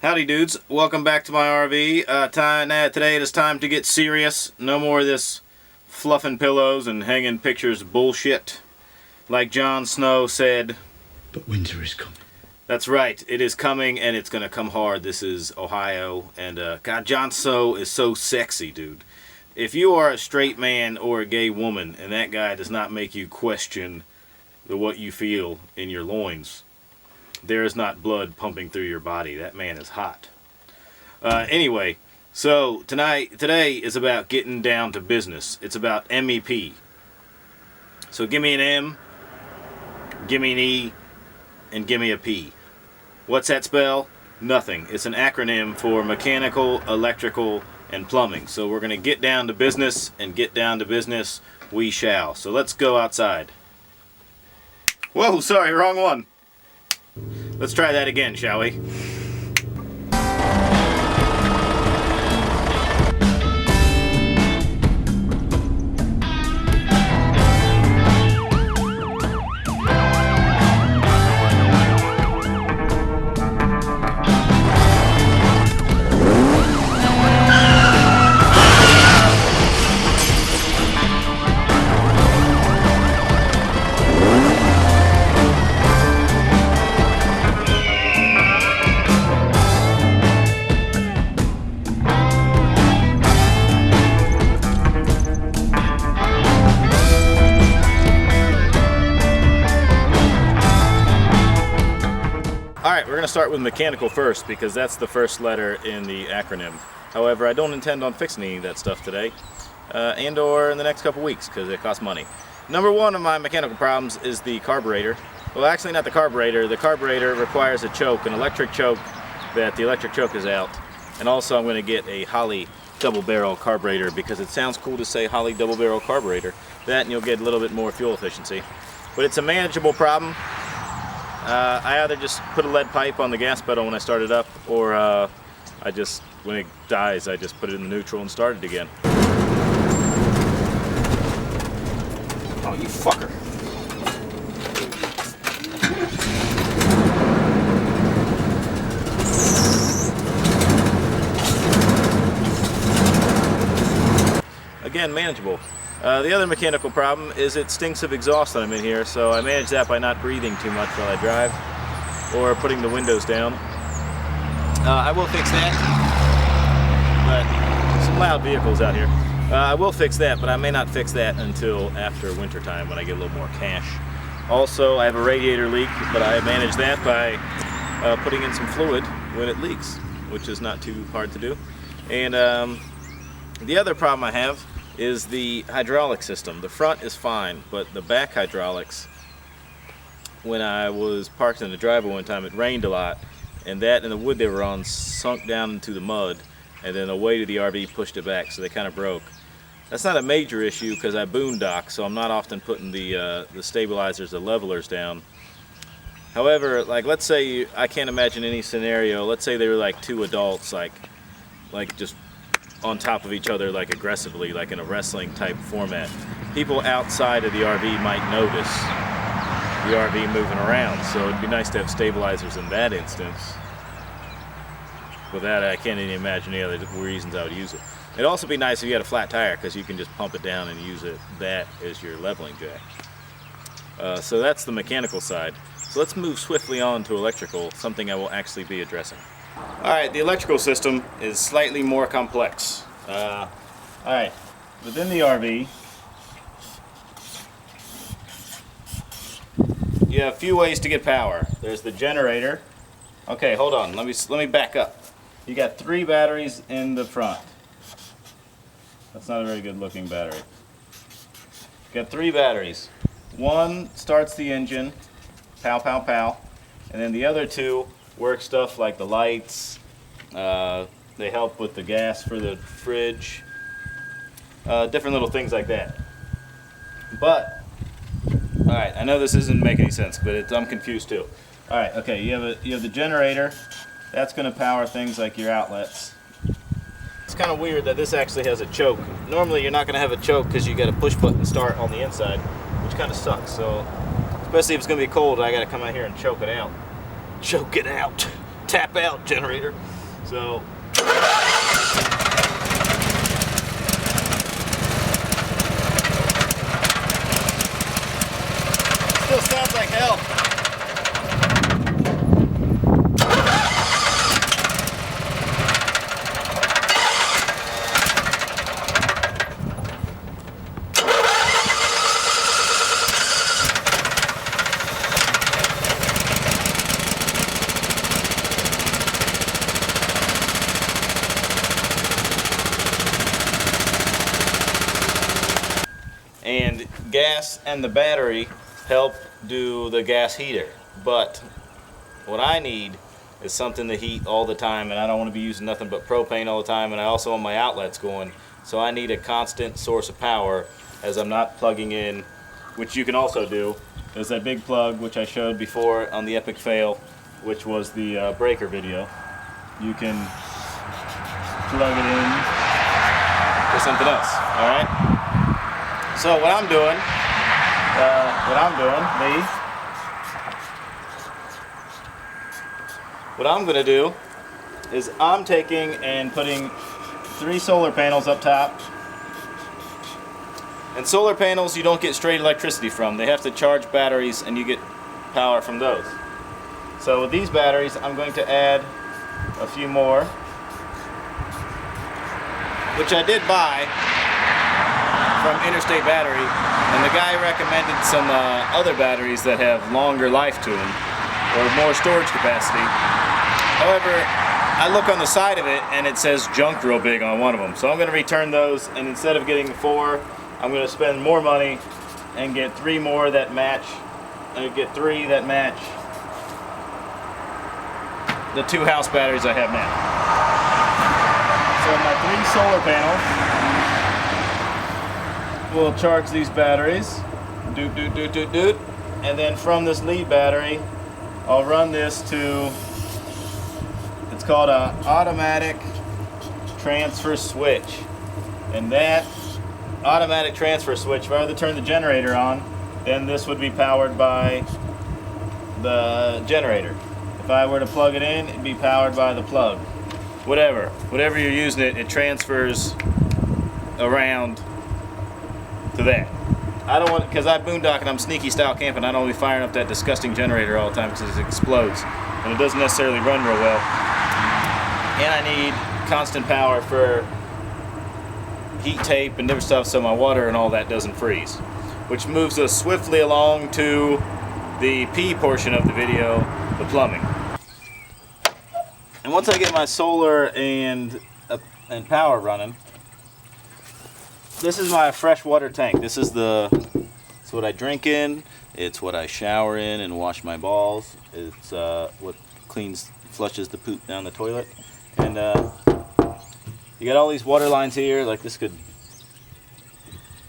Howdy dudes, welcome back to my RV. Today it is time to get serious. No more of this fluffing pillows and hanging pictures bullshit. Like Jon Snow said. But winter is coming. That's right, it is coming and it's gonna come hard. This is Ohio and God, Jon Snow is so sexy, dude. If you are a straight man or a gay woman and that guy does not make you question what you feel in your loins, there is not blood pumping through your body. That man is hot. Anyway, so today is about getting down to business. It's about MEP. So give me an M, give me an E, and give me a P. What's that spell? Nothing. It's an acronym for mechanical, electrical, and plumbing. So we're going to get down to business, and get down to business we shall. So let's go outside. Whoa, sorry, wrong one. Let's try that again, shall we? Alright, we're going to start with mechanical first because that's the first letter in the acronym. However, I don't intend on fixing any of that stuff today and or in the next couple weeks because it costs money. Number one of my mechanical problems is the carburetor. Well, actually not the carburetor. The carburetor requires a choke, an electric choke, that the electric choke is out. And also I'm going to get a Holley double barrel carburetor because it sounds cool to say Holley double barrel carburetor. That and you'll get a little bit more fuel efficiency. But it's a manageable problem. I either just put a lead pipe on the gas pedal when I start it up, or when it dies, I just put it in the neutral and start it again. Oh, you fucker. Again, manageable. The other mechanical problem is it stinks of exhaust when I'm in here, so I manage that by not breathing too much while I drive or putting the windows down. I will fix that, but some loud vehicles out here. I will fix that, but I may not fix that until after winter time when I get a little more cash. Also, I have a radiator leak, but I manage that by putting in some fluid when it leaks, which is not too hard to do. And the other problem I have is the hydraulic system. The front is fine, but the back hydraulics, when I was parked in the driveway one time, it rained a lot, and that and the wood they were on sunk down into the mud, and then the weight of the RV pushed it back, so they kind of broke. That's not a major issue because I boondock, so I'm not often putting the stabilizers, the levelers down. However, like let's say, I can't imagine any scenario, let's say they were like two adults, like just on top of each other, like aggressively, like in a wrestling type format. People outside of the RV might notice the RV moving around, so it'd be nice to have stabilizers in that instance. With that, I can't even imagine any other reasons I would use it. It'd also be nice if you had a flat tire, because you can just pump it down and use that as your leveling jack. So that's the mechanical side. So let's move swiftly on to electrical, something I will actually be addressing. Alright, the electrical system is slightly more complex. Alright, within the RV, you have a few ways to get power. There's the generator. Okay, hold on, let me back up. You got 3 batteries in the front. That's not a very good looking battery. You got 3 batteries. One starts the engine, pow pow pow, and then the other 2 work stuff like the lights, they help with the gas for the fridge, different little things like that. But, alright, I know this doesn't make any sense, but I'm confused too. Alright, okay, you have the generator, that's going to power things like your outlets. It's kind of weird that this actually has a choke. Normally you're not going to have a choke because you got a push button start on the inside, which kind of sucks, so especially if it's going to be cold, I got to come out here and choke it out. Choke it out. tap out generator. So still sounds like hell. And gas and the battery help do the gas heater, but what I need is something to heat all the time, and I don't want to be using nothing but propane all the time, and I also want my outlets going, so I need a constant source of power as I'm not plugging in, which you can also do. There's that big plug which I showed before on the epic fail, which was the breaker video. You can plug it in for something else, alright? So what I'm doing, what I'm gonna do is I'm taking and putting 3 solar panels up top. And solar panels you don't get straight electricity from. They have to charge batteries and you get power from those. So with these batteries I'm going to add a few more, which I did buy from Interstate Battery, and the guy recommended some other batteries that have longer life to them or more storage capacity. However, I look on the side of it and it says junk real big on one of them, so I'm going to return those, and instead of getting 4, I'm going to spend more money and get 3 more that match, get 3 that match the 2 house batteries I have now. So my 3 solar panels will charge these batteries, and then from this lead battery I'll run this to, it's called an automatic transfer switch, and that automatic transfer switch, if I were to turn the generator on, then this would be powered by the generator. If I were to plug it in, it'd be powered by the plug. Whatever you're using it, it transfers around to that. I don't want, because I boondock and I'm sneaky style camping, I don't want to be firing up that disgusting generator all the time because it explodes and it doesn't necessarily run real well. And I need constant power for heat tape and different stuff so my water and all that doesn't freeze. Which moves us swiftly along to the P portion of the video, the plumbing. And once I get my solar and power running, this is my freshwater tank. This is it's what I drink in, it's what I shower in and wash my balls. It's what flushes the poop down the toilet. And you got all these water lines here, like this could,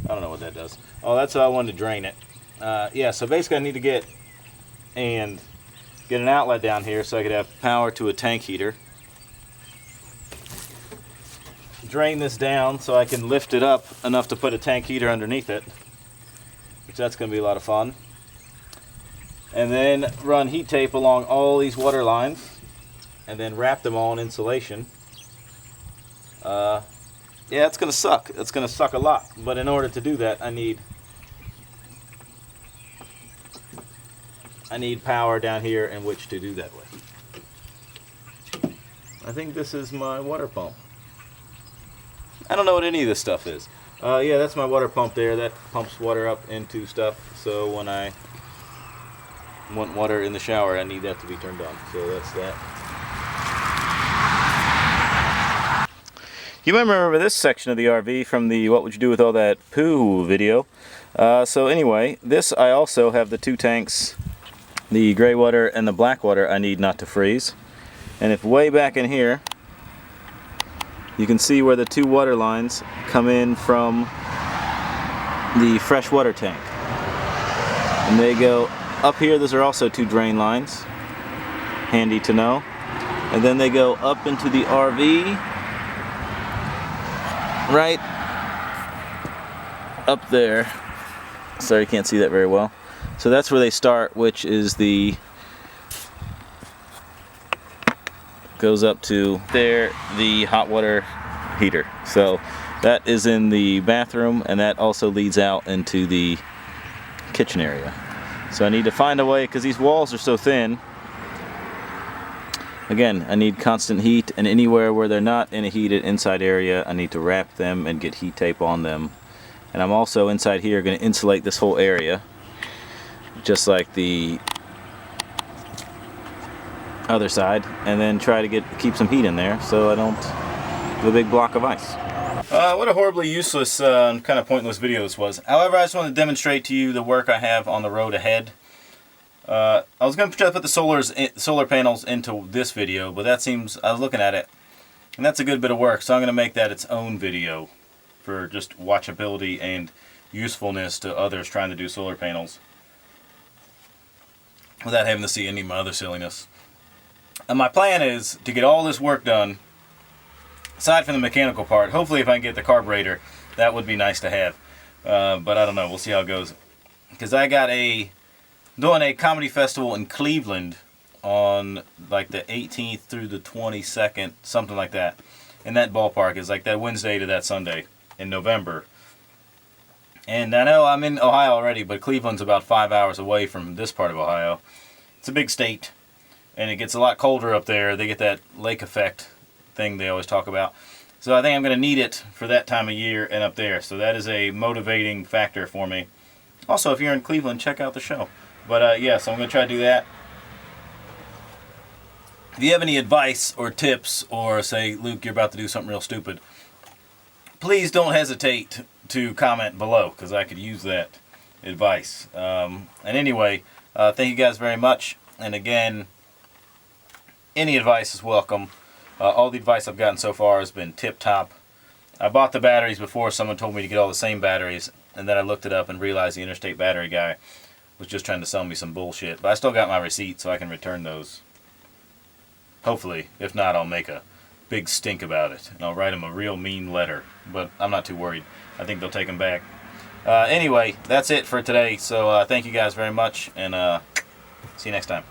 I don't know what that does. Oh, that's how I wanted to drain it. Yeah, so basically I need to get an outlet down here so I could have power to a tank heater. Drain this down so I can lift it up enough to put a tank heater underneath it, which that's going to be a lot of fun. And then run heat tape along all these water lines and then wrap them all in insulation. Yeah, it's going to suck. It's going to suck a lot, but in order to do that I need power down here in which to do that with. I think this is my water pump. I don't know what any of this stuff is. Yeah, that's my water pump there. That pumps water up into stuff. So when I want water in the shower, I need that to be turned on. So that's that. You might remember this section of the RV from the What Would You Do With All That Poo video. So anyway, this I also have the 2 tanks, the gray water and the black water I need not to freeze. And if way back in here, you can see where the 2 water lines come in from the fresh water tank. And they go up here. Those are also 2 drain lines. Handy to know. And then they go up into the RV. Right up there. Sorry, you can't see that very well. So that's where they start, which is the goes up to there, the hot water heater. So that is in the bathroom, and that also leads out into the kitchen area. So I need to find a way, because these walls are so thin. Again, I need constant heat, and anywhere where they're not in a heated inside area, I need to wrap them and get heat tape on them. And I'm also inside here going to insulate this whole area, just like the other side, and then try to keep some heat in there so I don't do a big block of ice. What a horribly useless, kind of pointless video this was. However, I just want to demonstrate to you the work I have on the road ahead. I was going to try to put the solar panels into this video, but that seems, I was looking at it, and that's a good bit of work, so I'm going to make that its own video for just watchability and usefulness to others trying to do solar panels without having to see any of my other silliness. And my plan is to get all this work done, aside from the mechanical part. Hopefully if I can get the carburetor, that would be nice to have. But I don't know, we'll see how it goes. Because I got doing a comedy festival in Cleveland on like the 18th through the 22nd, something like that. In that ballpark, is like that Wednesday to that Sunday in November. And I know I'm in Ohio already, but Cleveland's about 5 hours away from this part of Ohio. It's a big state, and it gets a lot colder up there. They get that lake effect thing they always talk about. So I think I'm going to need it for that time of year and up there. So that is a motivating factor for me. Also, if you're in Cleveland, check out the show. But yeah, so I'm going to try to do that. If you have any advice or tips, or say, Luke, you're about to do something real stupid, please don't hesitate to comment below, because I could use that advice. And anyway, thank you guys very much. And again, any advice is welcome. All the advice I've gotten so far has been tip-top. I bought the batteries before someone told me to get all the same batteries, and then I looked it up and realized the Interstate Battery guy was just trying to sell me some bullshit. But I still got my receipt, so I can return those. Hopefully. If not, I'll make a big stink about it, and I'll write them a real mean letter. But I'm not too worried. I think they'll take them back. Anyway, that's it for today. So thank you guys very much, and see you next time.